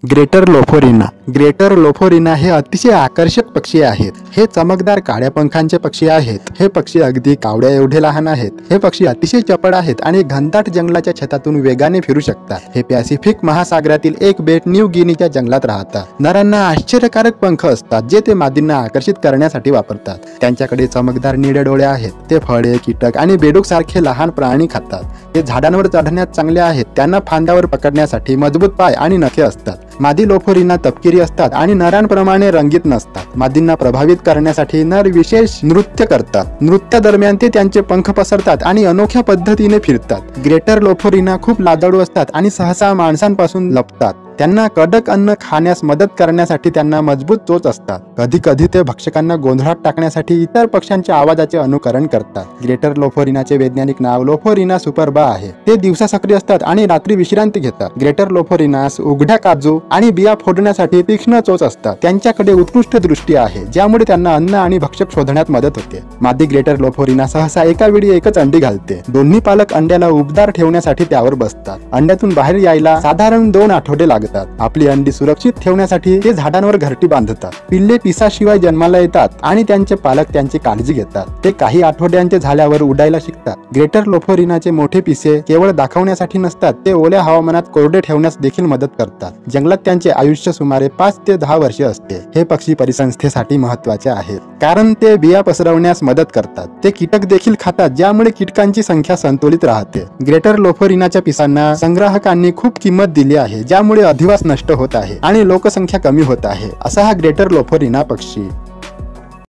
Greater लोफोरिना. Greater लोफोरिना हे अतिशय आकर्षक पक्षी आहेत. हे चमकदार काळ्या पंखांचे पक्षी आहेत. हे पक्षी अगदी कावड्या एवढे लहान आहेत. हे पक्षी अतिशय चपळ आहेत आणि घनदाट जंगलाच्या छतातून वेगाने फिरू शकतात. हे पॅसिफिक महासागरातील एक बेट न्यू गिनीच्या जंगलात राहतात. नरांना आश्चर्यकारक पंख असतात जे ते मादींना आकर्षित करण्यासाठी वापरतात. त्यांच्याकडे चमकदार निळे डोळे आहेत. ते फळे, कीटक आणि बेडूक सारखे लहान प्राणी खातात. ते झाडांवर चढण्यात चांगले आहेत. त्यांना फांद्यावर पकडण्यासाठी मजबूत पाय आणि नखे असतात. मादी लोफोरिना तपकिरी असतात आणि नरांप्रमाणे रंगीत नसतात. मादींना प्रभावित करण्यासाठी नर विशेष नृत्य करतात. नृत्यादरम्यान ते त्यांचे पंख पसरतात आणि अनोख्या पद्धतीने फिरतात. ग्रेटर लोफोरिना खूप लाजाळू असतात आणि सहसा माणसांपासून लपतात. त्यांना कडक अन्न खाण्यास मदत करण्यासाठी त्यांना मजबूत चोच असतात. कधी कधी ते भक्षकांना गोंधळात टाकण्यासाठी इतर पक्ष्यांच्या आवाजाचे अनुकरण करतात. ग्रेटर लोफोरिनाचे वैज्ञानिक नाव लोफोरिना सुपरबा आहे. ते दिवसा सक्रिय असतात आणि रात्री विश्रांती घेतात. ग्रेटर लोफोरिनास उघड्या काजू आणि बिया फोडण्यासाठी तीक्ष्ण चोच असतात. त्यांच्याकडे उत्कृष्ट दृष्टी आहे ज्यामुळे त्यांना अन्न आणि भक्षक शोधण्यात मदत होते. मादी ग्रेटर लोफोरिना सहसा एका वेळी एकच अंडी घालते. दोन्ही पालक अंड्याला उबदार ठेवण्यासाठी त्यावर बसतात. अंड्यातून बाहेर यायला साधारण 2 आठवडे लागतात. आपली अंडी सुरक्षित ठेवण्यासाठी ते झाडांवर घरटी बांधतात. पिल्ले पिसाशिवाय जन्माला येतात आणि त्यांचे पालक त्यांची काळजी घेतात. ते काही आठवड्यांचे झाल्यावर उडायला शिकतात. ग्रेटर लोफोरिनाचे मोठे पिसे केवळ दाखवण्यासाठी नसतात. ते ओल्या हवामानात कोरडे ठेवण्यास देखील मदत करतात. जंगलात त्यांचे आयुष्य सुमारे 5 ते 10 वर्षे असते. हे पक्षी परिसंस्थेसाठी महत्त्वाचे आहेत कारण ते बिया पसरवण्यास मदत करतात. ते कीटक देखील खातात ज्यामुळे कीटकांची संख्या संतुलित राहते. ग्रेटर लोफोरिनाच्या पिसांना संग्राहकांनी खूप किंमत दिली आहे ज्यामुळे अधिवास नष्ट होत आहे आणि लोकसंख्या कमी होत आहे. असा हा ग्रेटर लोफोरिना पक्षी.